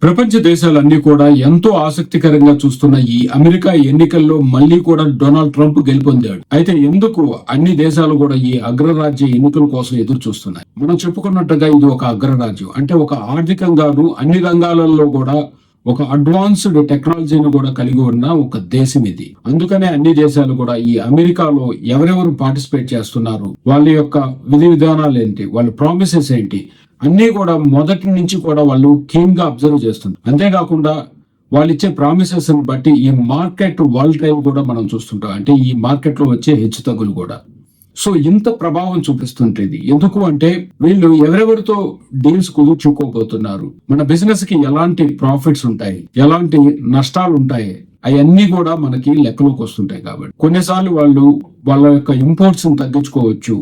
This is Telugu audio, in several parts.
ప్రపంచ దేశాలన్నీ కూడా ఎంతో ఆసక్తికరంగా చూస్తున్న ఈ అమెరికా ఎన్నికల్లో మళ్లీ కూడా డొనాల్డ్ ట్రంప్ గెలుపొందాడు. అయితే ఎందుకు అన్ని దేశాలు కూడా ఈ అగ్రరాజ్య ఎన్నికల కోసం ఎదురు చూస్తున్నాయి? మనం చెప్పుకున్నట్టుగా ఇది ఒక అగ్రరాజ్యం, అంటే ఒక ఆర్థికంగాను అన్ని రంగాలలో కూడా ఒక అడ్వాన్స్డ్ టెక్నాలజీని కూడా కలిగి ఉన్న ఒక దేశం ఇది. అందుకనే అన్ని దేశాలు కూడా ఈ అమెరికాలో ఎవరెవరు పార్టిసిపేట్ చేస్తున్నారు, వాళ్ళ యొక్క విధి విధానాలు ఏంటి, వాళ్ళ ప్రామిసెస్ ఏంటి, అన్ని కూడా మొదటి నుంచి కూడా వాళ్ళు కీన్ గా అబ్జర్వ్ చేస్తుంది. అంతేకాకుండా వాళ్ళు ఇచ్చే ప్రామిసెస్ బట్టి ఈ మార్కెట్ వాలటైల్ కూడా మనం చూస్తుంటాం, అంటే ఈ మార్కెట్ లో వచ్చే హెచ్చు తగ్గులు కూడా. సో ఇంత ప్రభావం చూపిస్తుంటేది ఎందుకు అంటే వీళ్ళు ఎవరెవరితో డీల్స్ కుదుర్చుకోబోతున్నారు, మన బిజినెస్ కి ఎలాంటి ప్రాఫిట్స్ ఉంటాయి, ఎలాంటి నష్టాలు ఉంటాయి, అవన్నీ కూడా మనకి లెక్కలోకి వస్తుంటాయి. కాబట్టి కొన్నిసార్లు వాళ్ళు వాళ్ళ యొక్క ఇంపోర్ట్స్ తగ్గించుకోవచ్చు,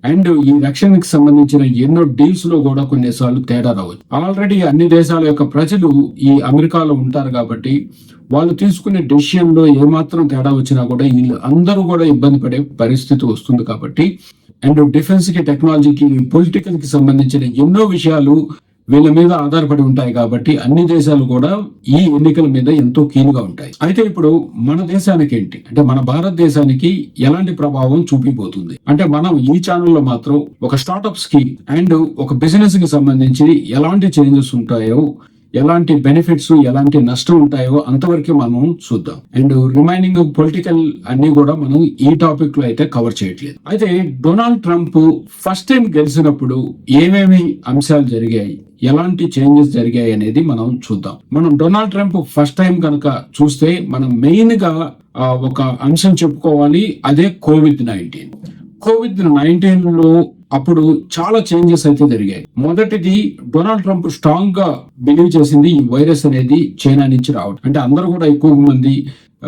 అండ్ ఈ రక్షణకి సంబంధించిన ఎన్నో డీల్స్ లో కూడా కొన్నిసార్లు తేడా రావచ్చు. ఆల్రెడీ అన్ని దేశాల యొక్క ప్రజలు ఈ అమెరికాలో ఉంటారు కాబట్టి వాళ్ళు తీసుకునే డెసిషన్ లో ఏమాత్రం తేడా వచ్చినా కూడా వీళ్ళు అందరూ కూడా ఇబ్బంది పడే పరిస్థితి వస్తుంది. కాబట్టి అండ్ డిఫెన్స్ కి, టెక్నాలజీకి, పొలిటికల్ కి సంబంధించిన ఎన్నో విషయాలు వీళ్ళ మీద ఆధారపడి ఉంటాయి. కాబట్టి అన్ని దేశాలు కూడా ఈ ఎన్నికల మీద ఎంతో కీనుగా ఉంటాయి. అయితే ఇప్పుడు మన దేశానికి ఏంటి అంటే, మన భారతదేశానికి ఎలాంటి ప్రభావం చూపిపోతుంది అంటే, మనం ఈ ఛానల్లో మాత్రం ఒక స్టార్టప్స్ కి అండ్ ఒక బిజినెస్ కి సంబంధించి ఎలాంటి చేంజెస్ ఉంటాయో, ఎలాంటి బెనిఫిట్స్, ఎలాంటి నష్టం ఉంటాయో అంతవరకు మనం చూద్దాం. అండ్ రిమైనింగ్ పొలిటికల్ అన్ని కూడా మనం ఈ టాపిక్ లో అయితే కవర్ చేయట్లేదు. అయితే డొనాల్డ్ ట్రంప్ ఫస్ట్ టైం గెలిచినప్పుడు ఏమేమి అంశాలు జరిగాయి, ఎలాంటి చేంజెస్ జరిగాయి అనేది మనం చూద్దాం. మనం డొనాల్డ్ ట్రంప్ ఫస్ట్ టైం కనుక చూస్తే మనం మెయిన్ గా ఒక అంశం చెప్పుకోవాలి, అదే కోవిడ్-19. కోవిడ్-19 లో అప్పుడు చాలా చేంజెస్ అయితే జరిగాయి. మొదటిది, డొనాల్డ్ ట్రంప్ స్ట్రాంగ్ గా బిలీవ్ చేసింది ఈ వైరస్ అనేది చైనా నుంచి రావడం, అంటే అందరూ కూడా ఎక్కువ మంది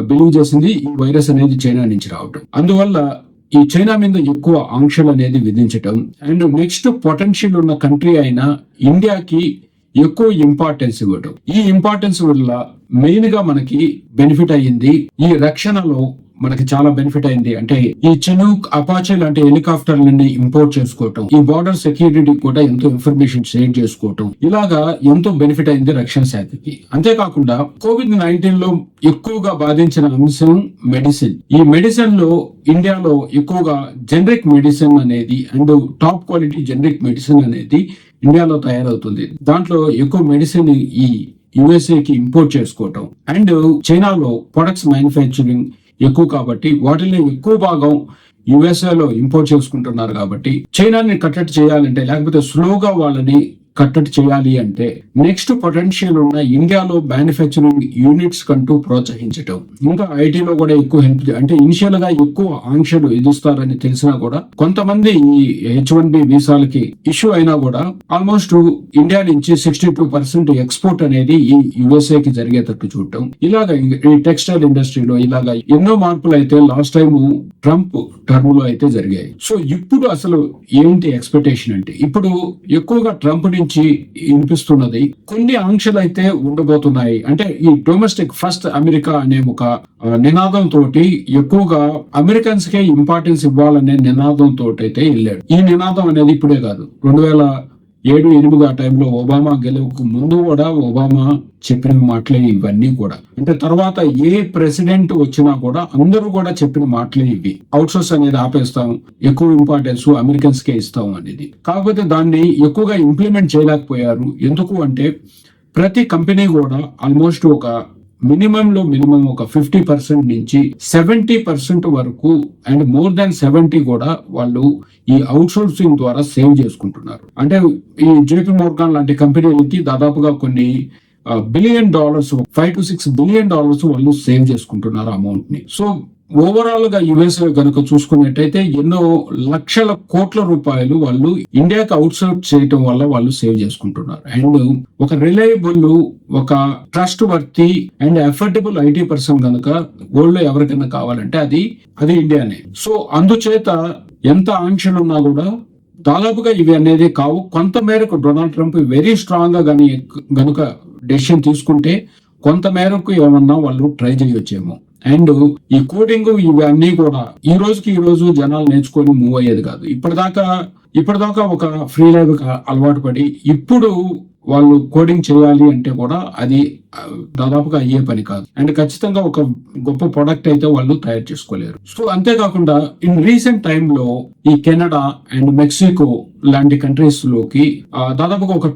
బిలీవ్ చేసింది ఈ వైరస్ అనేది చైనా నుంచి రావడం. అందువల్ల ఈ చైనా మీద ఎక్కువ ఆంక్షలు అనేది విధించటం, అండ్ నెక్స్ట్ పొటెన్షియల్ ఉన్న కంట్రీ అయిన ఇండియాకి ఎక్కువ ఇంపార్టెన్స్ ఇవ్వటం. ఈ ఇంపార్టెన్స్ వల్ల మెయిన్ గా మనకి బెనిఫిట్ అయ్యింది, ఈ రక్షణలో మనకి చాలా బెనిఫిట్ అయింది. అంటే ఈ చినూక్, అపాచే లాంటి హెలికాప్టర్లని ఇంపోర్ట్ చేసుకోవటం, ఈ బార్డర్ సెక్యూరిటీ కూడా ఎంతో ఇన్ఫర్మేషన్ షేర్ చేసుకోవటం, ఇలాగా ఎంతో బెనిఫిట్ అయింది రక్షణ శాఖకి. అంతేకాకుండా కోవిడ్-19 లో ఎక్కువగా బాధించిన అంశం మెడిసిన్. ఈ మెడిసిన్ లో ఇండియాలో ఎక్కువగా జనరిక్ మెడిసిన్ అనేది and top quality generic medicine అనేది ఇండియాలో తయారవుతుంది. దాంట్లో ఎక్కువ మెడిసిన్ ఈ USA కి ఇంపోర్ట్ చేసుకోవటం, అండ్ చైనాలో ప్రొడక్ట్స్ మ్యానుఫ్యాక్చరింగ్ ఎక్కువ కాబట్టి వాటిని ఎక్కువ భాగం USA లో ఇంపోర్ట్ చేసుకుంటున్నారు. కాబట్టి చైనాని కట్టడి చేయాలంటే, లేకపోతే స్లోగా వాళ్ళని కట్టడి చేయాలి అంటే, నెక్స్ట్ పొటెన్షియల్ ఉన్న ఇండియాలో మ్యానుఫ్యాక్చరింగ్ యూనిట్స్ కంటూ ప్రోత్సహించటం, ఇంకా ఐటీలో కూడా ఎక్కువ హెల్ప్, అంటే ఇనిషియల్ గా ఎక్కువ ఆంక్షలు విధిస్తారని తెలిసినా కూడా కొంతమంది ఈ H1B వీసాలకి ఇష్యూ అయినా కూడా ఆల్మోస్ట్ ఇండియా నుంచి 62% ఎక్స్పోర్ట్ అనేది ఈ USA కి జరిగేటట్టు చూడటం, ఇలాగ ఈ టెక్స్టైల్ ఇండస్ట్రీలో ఇలాగ ఎన్నో మార్పులు అయితే లాస్ట్ టైం ట్రంప్ టర్మ్ లో అయితే జరిగాయి. సో ఇప్పుడు అసలు ఏంటి ఎక్స్పెక్టేషన్ అంటే, ఇప్పుడు ఎక్కువగా ట్రంప్ నుంచి వినిపిస్తున్నది కొన్ని ఆంక్షలు అయితే ఉండబోతున్నాయి. అంటే ఈ డొమెస్టిక్ ఫస్ట్ అమెరికా అనే ఒక నినాదం తోటి ఎక్కువగా అమెరికన్స్ కే ఇంపార్టెన్స్ ఇవ్వాలనే నినాదం తోటి అయితే వెళ్ళాడు. ఈ నినాదం అనేది ఇప్పుడే కాదు, 2007-8 ఆ టైంలో ఒబామా గెలుపుకు ముందు కూడా ఒబామా చెప్పిన మాటలే ఇవన్నీ కూడా. అంటే తర్వాత ఏ ప్రెసిడెంట్ వచ్చినా కూడా అందరూ కూడా చెప్పిన మాటలే ఇవి. అవుట్ సోర్స్ అనేది ఆపేస్తాం, ఎక్కువ ఇంపార్టెన్స్ అమెరికన్స్ కే ఇస్తాం అనేది. కాకపోతే దాన్ని ఎక్కువగా ఇంప్లిమెంట్ చేయలేకపోయారు. ఎందుకు అంటే ప్రతి కంపెనీ కూడా ఆల్మోస్ట్ ఒక మినిమం ఒక 50% నుంచి 70% వరకు, అండ్ మోర్ దాన్ 70 కూడా వాళ్ళు ఈ అవుట్ సోర్సింగ్ ద్వారా సేవ్ చేసుకుంటున్నారు. అంటే ఈ JP Morgan లాంటి కంపెనీలకి దాదాపుగా కొన్ని $1 బిలియన్, $5 to $6 బిలియన్ వాళ్ళు సేవ్ చేసుకుంటున్నారు అమౌంట్ ని. సో ఓవరాల్ గా US కనుక చూసుకున్నట్టయితే ఎన్నో లక్షల కోట్ల రూపాయలు వాళ్ళు ఇండియాకి అవుట్ సోర్స్ చేయటం వల్ల వాళ్ళు సేవ్ చేసుకుంటున్నారు. అండ్ ఒక రిలయబుల్, ఒక trustworthy and affordable IT person కనుక వరల్డ్ లో ఎవరికైనా కావాలంటే అది ఇండియానే. సో అందుచేత ఎంత ఆంక్షలు ఉన్నా కూడా దాదాపుగా ఇవి అనేది కావు. కొంత మేరకు డొనాల్డ్ ట్రంప్ వెరీ స్ట్రాంగ్ గా గనుక డెసిషన్ తీసుకుంటే కొంత మేరకు ఏమన్నా వాళ్ళు ట్రై చేయొచ్చేమో. అండ్ ఈ కోడింగ్ ఇవన్నీ కూడా ఈ రోజు జనాలు నేర్చుకొని మూవ్ అయ్యేది కాదు. ఇప్పటిదాకా ఒక ఫ్రీ లైఫ్ అలవాటు పడి ఇప్పుడు వాళ్ళు కోడింగ్ చేయాలి అంటే కూడా అది దాదాపుగా అయ్యే పని కాదు. అండ్ ఖచ్చితంగా ఒక గొప్ప ప్రొడక్ట్ అయితే వాళ్ళు తయారు చేసుకోలేరు. సో అంతేకాకుండా ఇన్ రీసెంట్ టైంలో ఈ కెనడా అండ్ మెక్సికో లాంటి కంట్రీస్ లోకి దాదాపుగా ఒక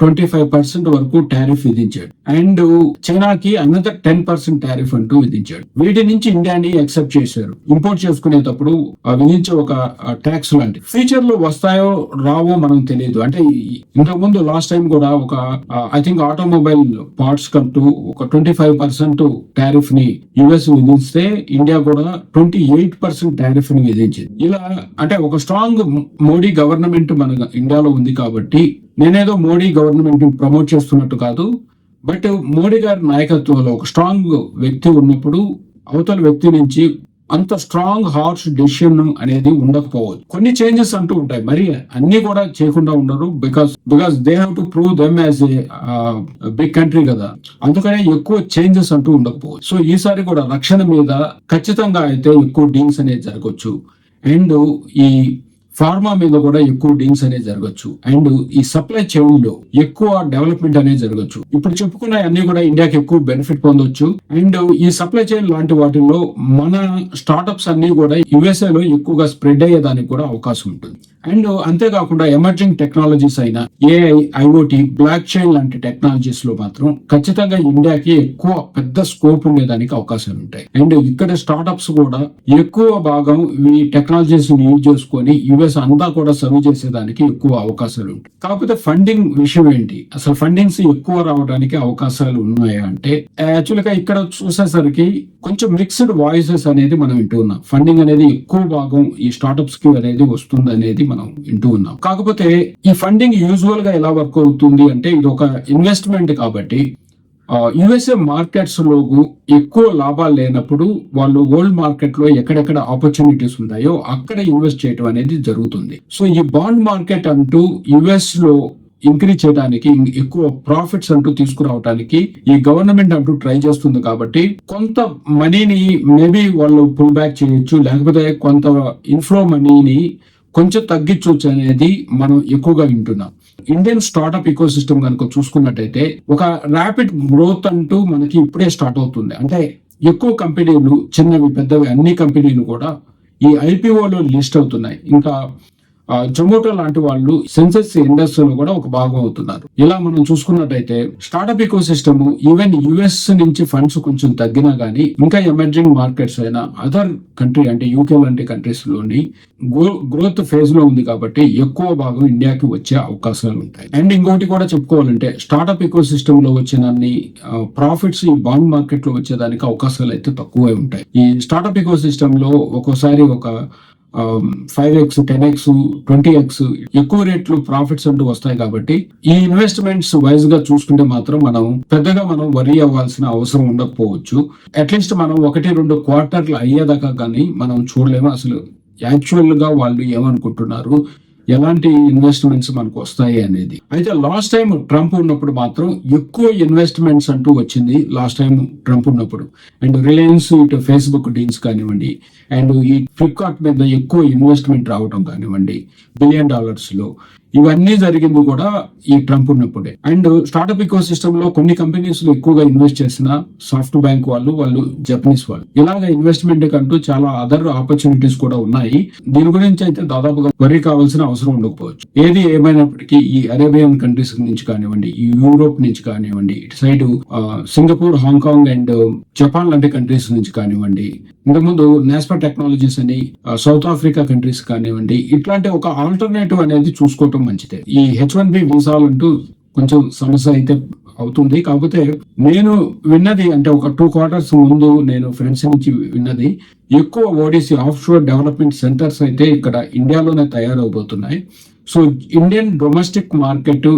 25% వరకు టారిఫ్ విధించాడు. అండ్ చైనాకి అనదర్ 10% టారిఫ్ అంటూ విధించాడు. వీటి నుంచి ఇండియాని యాక్సెప్ట్ చేశారు. ఇంపోర్ట్ చేసుకునేటప్పుడు విధించే ఒక ట్యాక్స్ లాంటి ఫ్యూచర్ లో వస్తాయో రావో మనం తెలియదు. అంటే ఇంతకు ముందు లాస్ట్ టైం కూడా ఒక ఐ థింక్ ఆటోమొబైల్ పార్ట్స్ కంటూ ఒక 25% టారిఫ్ ని యుఎస్ విధిస్తే ఇండియా కూడా 28% టారిఫ్ ని విధించింది. ఇలా అంటే ఒక స్ట్రాంగ్ మోడీ గవర్నమెంట్ మన ఇండియాలో ఉంది కాబట్టి నేనేదో మోడీ గవర్నమెంట్ ని ప్రమోట్ చేస్తున్నట్టు కాదు, బట్ మోడీ గారి నాయకత్వంలో ఒక స్ట్రాంగ్ వ్యక్తి ఉన్నప్పుడు అవతల వ్యక్తి నుంచి అంత స్ట్రాంగ్ హార్ష్ డెసిషన్ అనేది ఉండకపోవచ్చు. కొన్ని చేంజెస్ అంటూ ఉంటాయి, మరి అన్ని కూడా చేయకుండా ఉండరు. Because they have to prove them as a big country కదా, అందుకనే ఎక్కువ చేంజెస్ అంటూ ఉండకపోవచ్చు. సో ఈసారి కూడా రక్షణ మీద ఖచ్చితంగా అయితే ఎక్కువ డీల్స్ అనేది జరగవచ్చు. అండ్ ఈ ఫార్మా మీద కూడా ఎక్కువ డీల్స్ అనేది జరగచ్చు. అండ్ ఈ సప్లై చైన్ లో ఎక్కువ డెవలప్మెంట్ అనేది జరగచ్చు. ఇప్పుడు చెప్పుకున్న అన్ని కూడా ఇండియాకి ఎక్కువ బెనిఫిట్ పొందొచ్చు. అండ్ ఈ సప్లై చైన్ లాంటి వాటిల్లో మన స్టార్ట్అప్స్ అన్ని కూడా యుఎస్ఏ లో ఎక్కువగా స్ప్రెడ్ అయ్యేదానికి కూడా అవకాశం ఉంటుంది. అండ్ అంతేకాకుండా ఎమర్జింగ్ టెక్నాలజీస్ అయిన ఏఐ, ఐఓటి, బ్లాక్ చైన్ లాంటి టెక్నాలజీస్ లో మాత్రం ఖచ్చితంగా ఇండియాకి ఎక్కువ పెద్ద స్కోప్ ఉండేదానికి అవకాశాలు ఉంటాయి. అండ్ ఇక్కడ స్టార్ట్అప్స్ కూడా ఎక్కువ భాగం ఈ టెక్నాలజీస్ యూజ్ చేసుకొని యుఎస్ అంతా కూడా సర్వ్ చేసేదానికి ఎక్కువ అవకాశాలు ఉంటాయి. కాకపోతే ఫండింగ్ విషయం ఏంటి, అసలు ఫండింగ్స్ ఎక్కువ రావడానికి అవకాశాలు ఉన్నాయా అంటే యాక్చువల్గా ఇక్కడ చూసేసరికి కొంచెం మిక్స్డ్ వాయిసెస్ అనేది మనం వింటూ ఉన్నాం. ఫండింగ్ అనేది ఎక్కువ భాగం ఈ స్టార్ట్అప్స్ కి అనేది వస్తుంది అనేది మనం వింటూ ఉన్నాం. కాకపోతే ఈ ఫండింగ్ యూజువల్ గా ఎలా వర్క్ అవుతుంది అంటే ఇది ఒక ఇన్వెస్ట్మెంట్ కాబట్టి యుఎస్ఏ మార్కెట్స్ లో ఎక్కువ లాభాలు లేనప్పుడు వాళ్ళు వరల్డ్ మార్కెట్ లో ఎక్కడెక్కడ ఆపర్చునిటీస్ ఉన్నాయో అక్కడ ఇన్వెస్ట్ చేయడం అనేది జరుగుతుంది. సో ఈ బాండ్ మార్కెట్ అంటూ యుఎస్ లో ఇంక్రీజ్ చేయడానికి, ఎక్కువ ప్రాఫిట్స్ అంటూ తీసుకురావడానికి ఈ గవర్నమెంట్ అంటూ ట్రై చేస్తుంది. కాబట్టి కొంత మనీని మేబీ వాళ్ళు పుల్ బ్యాక్ చేయొచ్చు, లేకపోతే కొంత ఇన్ఫ్లో మనీని కొంచెం తగ్గించవచ్చు అనేది మనం ఎక్కువగా వింటున్నాం. ఇండియన్ స్టార్ట్అప్ ఈకో సిస్టమ్ కనుక చూసుకున్నట్టయితే ఒక ర్యాపిడ్ గ్రోత్ అంటూ మనకి ఇప్పుడే స్టార్ట్ అవుతుంది. అంటే ఎక్కువ కంపెనీలు, చిన్నవి పెద్దవి అన్ని కంపెనీలు కూడా ఈ ఐపీఓలో లిస్ట్ అవుతున్నాయి. ఇంకా జొమాటో లాంటి వాళ్ళు సెన్సెక్స్ ఇండస్ట్రీలో కూడా ఒక భాగం అవుతున్నారు. ఇలా మనం చూసుకున్నట్టయితే startup ecosystem even US నుంచి ఫండ్స్ కొంచెం తగ్గినా గానీ ఇంకా ఎమర్జింగ్ మార్కెట్స్ అయినా అదర్ కంట్రీ అంటే యూకే లాంటి కంట్రీస్ లోని గ్రోత్ ఫేజ్ లో ఉంది కాబట్టి ఎక్కువ భాగం ఇండియాకి వచ్చే అవకాశాలు ఉంటాయి. అండ్ ఇంకోటి కూడా చెప్పుకోవాలంటే స్టార్ట్అప్ ఈకో సిస్టమ్ లో వచ్చినన్ని ప్రాఫిట్స్ ఈ బాండ్ మార్కెట్ లో వచ్చేదానికి అవకాశాలు అయితే తక్కువే ఉంటాయి. ఈ స్టార్ట్అప్ ఈకో సిస్టమ్ లో ఒక్కోసారి ఒక 5x, 10x, 20x ఎక్కువ రేట్లు ప్రాఫిట్స్ అంటూ వస్తాయి. కాబట్టి ఈ ఇన్వెస్ట్మెంట్స్ వైజ్ గా చూసుకుంటే మాత్రం మనం పెద్దగా వరీ అవ్వాల్సిన అవసరం ఉండకపోవచ్చు. అట్లీస్ట్ మనం 1-2 క్వార్టర్లు అయ్యేదాకా కానీ మనం చూడలేము అసలు యాక్చువల్ గా వాళ్ళు ఏమనుకుంటున్నారు, ఎలాంటి ఇన్వెస్ట్మెంట్స్ మనకు వస్తాయి అనేది. అయితే లాస్ట్ టైం ట్రంప్ ఉన్నప్పుడు మాత్రం ఎక్కువ ఇన్వెస్ట్మెంట్స్ అంటూ వచ్చింది. లాస్ట్ టైం ట్రంప్ ఉన్నప్పుడు అండ్ రిలయన్స్, ఇటు ఫేస్బుక్ డీల్స్ కానివ్వండి, అండ్ ఈ ఫ్లిప్కార్ట్ మీద ఎక్కువ ఇన్వెస్ట్మెంట్ రావడం కానివ్వండి, $1 బిలియన్ లో ఇవన్నీ జరిగింది కూడా ఈ ట్రంప్ ఉన్నప్పుడే. అండ్ స్టార్ట్అప్ ఈకో సిస్టమ్ లో కొన్ని కంపెనీస్ లో ఎక్కువగా ఇన్వెస్ట్ చేసిన సాఫ్ట్ బ్యాంక్ వాళ్ళు జపనీస్ వాళ్ళు ఇలాగ ఇన్వెస్ట్మెంట్ కంటూ చాలా అదర్ ఆపర్చునిటీస్ కూడా ఉన్నాయి. దీని గురించి అయితే దాదాపుగా వరీ కావాల్సిన అవసరం ఉండకపోవచ్చు. ఏది ఏమైనప్పటికీ ఈ అరేబియన్ కంట్రీస్ నుంచి కానివ్వండి, ఈ యూరోప్ నుంచి కానివ్వండి, ఇటు side Singapore, Hong Kong and Japan లాంటి కంట్రీస్ నుంచి కానివ్వండి, ఇంతకుముందు నేస్పా టెక్నాలజీస్ అని సౌత్ ఆఫ్రికా కంట్రీస్ కానివ్వండి, ఇట్లాంటి ఒక ఆల్టర్నేటివ్ అనేది చూసుకోవటం మంచిదే. ఈ H1B వీసాలు అంటూ కొంచెం సమస్య అయితే అవుతుంది. కాకపోతే నేను విన్నది అంటే ఒక 2 క్వార్టర్స్ ముందు నేను ఫ్రెండ్స్ నుంచి విన్నది ఎక్కువ ODC offshore development centres అయితే ఇక్కడ ఇండియాలోనే తయారవబోతున్నాయి. So Indian domestic market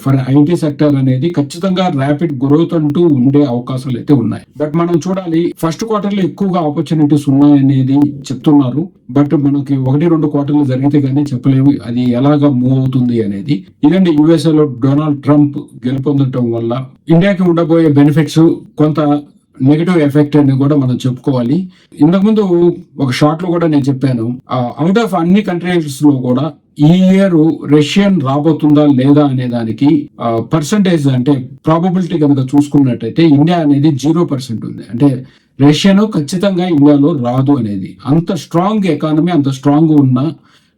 for IT sector అనేది ఖచ్చితంగా ర్యాపిడ్ గ్రోత్ అంటూ ఉండే అవకాశాలు అయితే ఉన్నాయి. బట్ మనం చూడాలి, ఫస్ట్ క్వార్టర్ లో ఎక్కువగా ఆపర్చునిటీస్ ఉన్నాయనేది చెప్తున్నారు. బట్ మనకి 1-2 క్వార్టర్లు జరిగితే గానీ చెప్పలేము అది ఎలాగా మూవ్ అవుతుంది అనేది. ఇదండి యుఎస్ఏ లో డొనాల్డ్ ట్రంప్ గెలుపొందడం వల్ల ఇండియాకి ఉండబోయే బెనిఫిట్స్, కొంత నెగటివ్ ఎఫెక్ట్ అని కూడా మనం చెప్పుకోవాలి. ఇంతకుముందు ఒక షార్ట్ లో కూడా నేను చెప్పాను, అవుట్ ఆఫ్ అన్ని కంట్రీస్ లో కూడా ఈ ఇయర్ రష్యన్ రాబోతుందా లేదా అనే దానికి పర్సంటేజ్ అంటే ప్రాబబిలిటీ కనుక చూసుకున్నట్టయితే ఇండియా అనేది 0% ఉంది. అంటే రష్యన్ ఖచ్చితంగా ఇండియాలో రాదు అనేది. అంత స్ట్రాంగ్ ఎకానమీ, అంత స్ట్రాంగ్ ఉన్న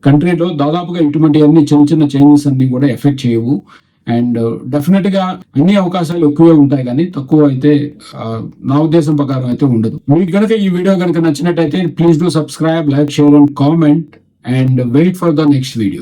కంట్రీలో దాదాపుగా ఇటువంటి అన్ని చిన్న చిన్న చేంజెస్ అన్ని కూడా ఎఫెక్ట్ చేయవు. అండ్ డెఫినెట్ గా అన్ని అవకాశాలు ఎక్కువే ఉంటాయి, కానీ తక్కువ అయితే నా ఉద్దేశం ప్రకారం అయితే ఉండదు. మీకు కనుక ఈ వీడియో కనుక నచ్చినట్టయితే please do subscribe, like, share and comment, and wait for the next video.